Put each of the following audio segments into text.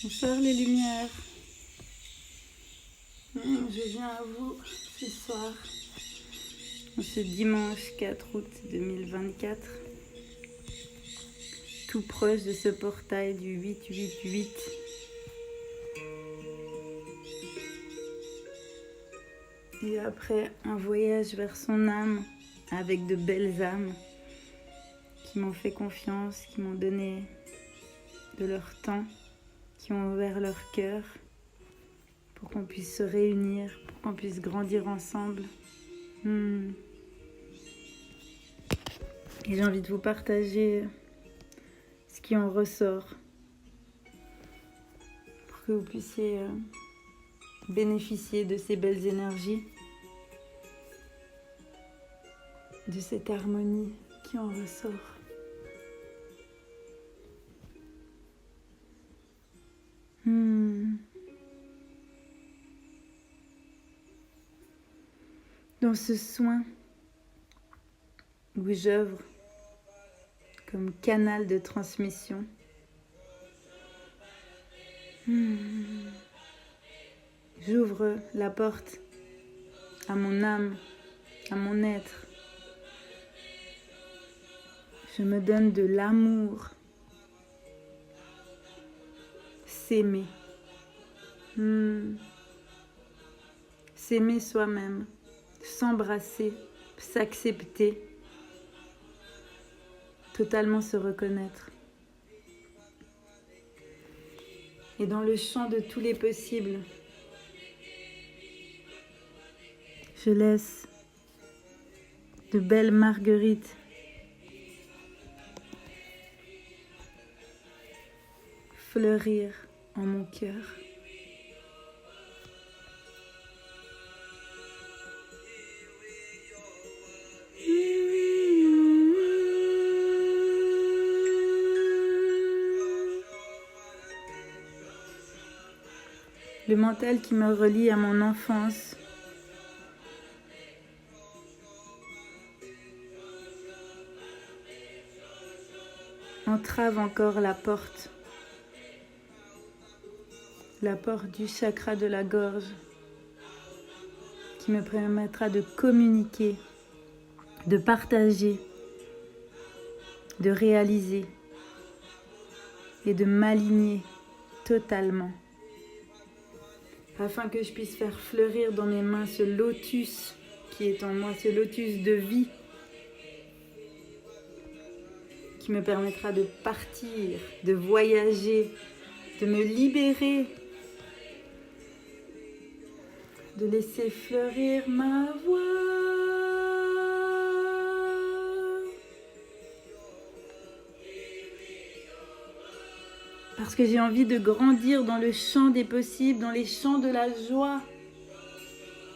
Bonsoir les lumières. Je viens à vous ce soir, ce dimanche 4 août 2024, tout proche de ce portail du 888. Et après un voyage vers son âme avec de belles âmes qui m'ont fait confiance, qui m'ont donné de leur temps, qui ont ouvert leur cœur pour qu'on puisse se réunir, pour qu'on puisse grandir ensemble. Et j'ai envie de vous partager ce qui en ressort pour que vous puissiez bénéficier de ces belles énergies, de cette harmonie qui en ressort. Dans ce soin où j'œuvre comme canal de transmission, j'ouvre la porte à mon âme, à mon être. Je me donne de l'amour. S'aimer. S'aimer soi-même. S'embrasser. S'accepter. Totalement se reconnaître. Et dans le champ de tous les possibles, je laisse de belles marguerites fleurir en mon cœur. Le mental qui me relie à mon enfance. Entrave encore la porte du chakra de la gorge qui me permettra de communiquer, de partager, de réaliser et de m'aligner totalement afin que je puisse faire fleurir dans mes mains ce lotus qui est en moi, ce lotus de vie qui me permettra de partir, de voyager, de me libérer, de laisser fleurir ma voix. Parce que j'ai envie de grandir dans le champ des possibles, dans les champs de la joie.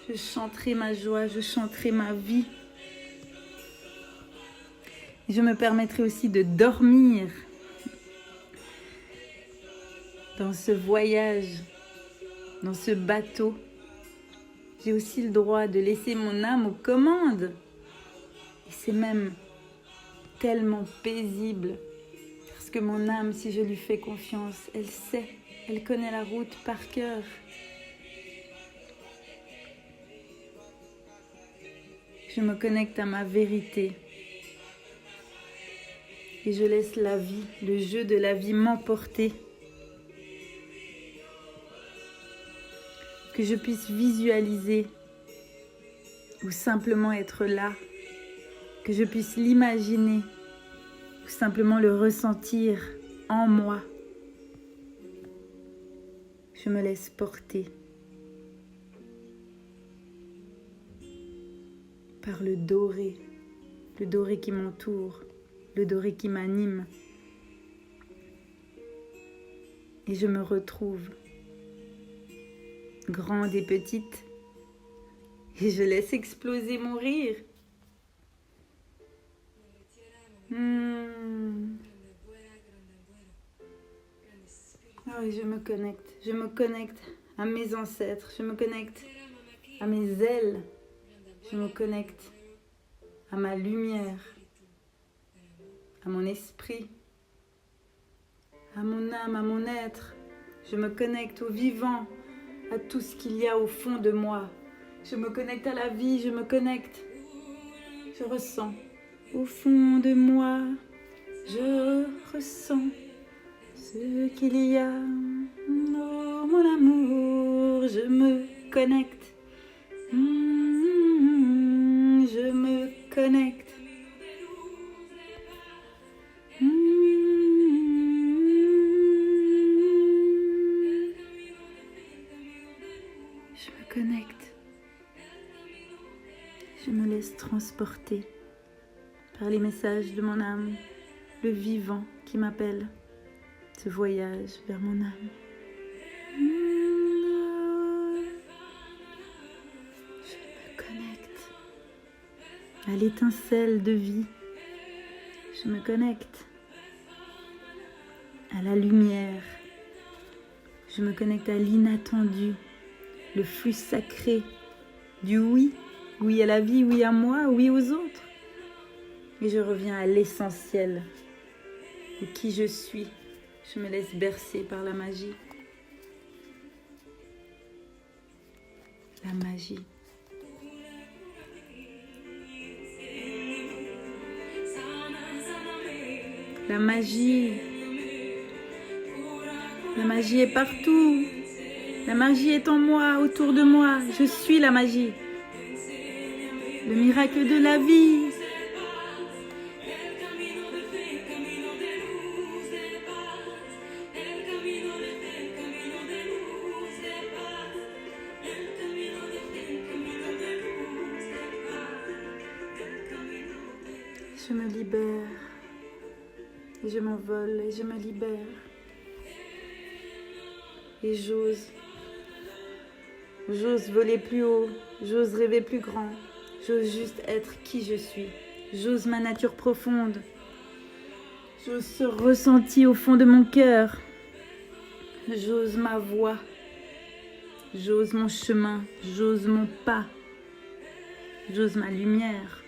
Je chanterai ma joie, je chanterai ma vie. Et je me permettrai aussi de dormir dans ce voyage, dans ce bateau. J'ai aussi le droit de laisser mon âme aux commandes. Et c'est même tellement paisible. Parce que mon âme, si je lui fais confiance, elle sait, elle connaît la route par cœur. Je me connecte à ma vérité. Et je laisse la vie, le jeu de la vie m'emporter. Que je puisse visualiser ou simplement être là, que je puisse l'imaginer ou simplement le ressentir en moi. Je me laisse porter par le doré qui m'entoure, le doré qui m'anime. Et je me retrouve grande et petite, et je laisse exploser mon rire. Oh, et je me connecte à mes ancêtres, je me connecte à mes ailes, je me connecte à ma lumière, à mon esprit, à mon âme, à mon être. Je me connecte au vivant, à tout ce qu'il y a au fond de moi. Je me connecte à la vie, je me connecte. Je ressens au fond de moi. Je ressens ce qu'il y a. Oh mon amour, je me connecte. Je me connecte. Je me connecte. Je me laisse transporter par les messages de mon âme, le vivant qui m'appelle, ce voyage vers mon âme. Je me connecte à l'étincelle de vie. Je me connecte à la lumière. Je me connecte à l'inattendu, le flux sacré du oui. Oui à la vie, oui à moi, oui aux autres. Et je reviens à l'essentiel de qui je suis. Je me laisse bercer par la magie. La magie. La magie. La magie est partout. La magie est en moi, autour de moi. Je suis la magie. Le miracle de la vie. Je me libère. Et je m'envole et je me libère. Et j'ose. J'ose voler plus haut. J'ose rêver plus grand. J'ose juste être qui je suis. J'ose ma nature profonde. J'ose ce ressenti au fond de mon cœur. J'ose ma voix. J'ose mon chemin. J'ose mon pas. J'ose ma lumière.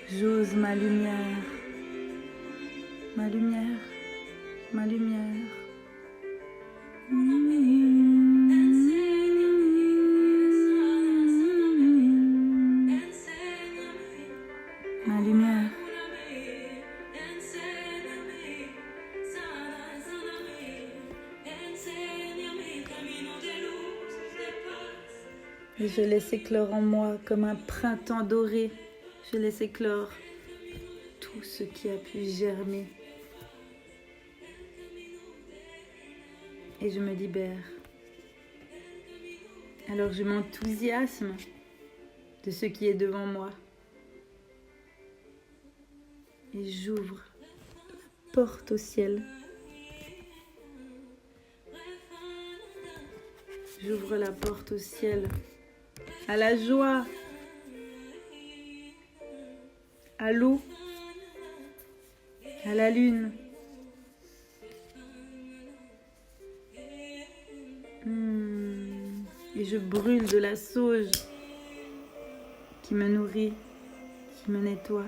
J'ose ma lumière. Ma lumière. Ma lumière. Ma lumière. Et je laisse éclore en moi comme un printemps doré. Je laisse éclore tout ce qui a pu germer. Et je me libère. Alors je m'enthousiasme de ce qui est devant moi. Et j'ouvre la porte au ciel. J'ouvre la porte au ciel, à la joie, à l'eau, à la lune. Et je brûle de la sauge qui me nourrit, qui me nettoie,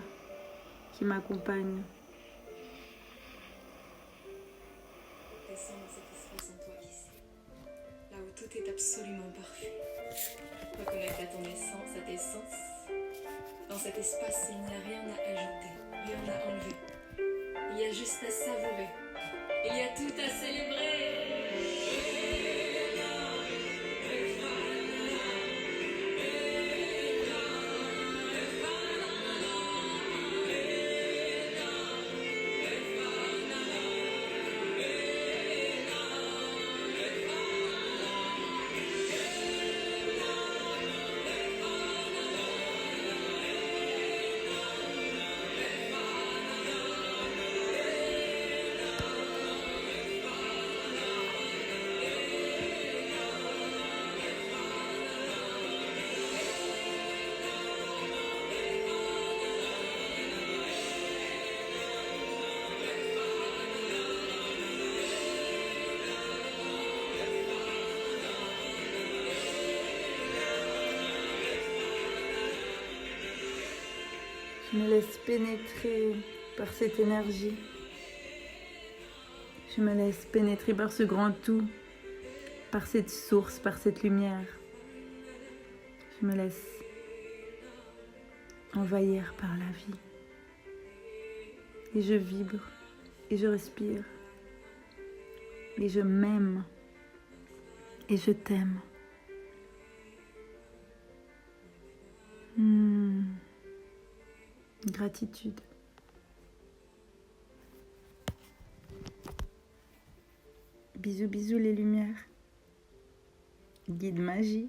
qui m'accompagne. Descends dans cet espace en toi ici, là où tout est absolument parfait. Reconnecte à ton essence, à tes sens. Dans cet espace, il n'y a rien à ajouter, rien à enlever. Il y a juste à savourer. Il y a tout à célébrer. Je me laisse pénétrer par cette énergie Je me laisse pénétrer par ce grand tout, par cette source, par cette lumière. Je me laisse envahir par la vie. Et je vibre, et je respire, et je m'aime, et je t'aime. Gratitude. Bisous, bisous les lumières. Guide magie.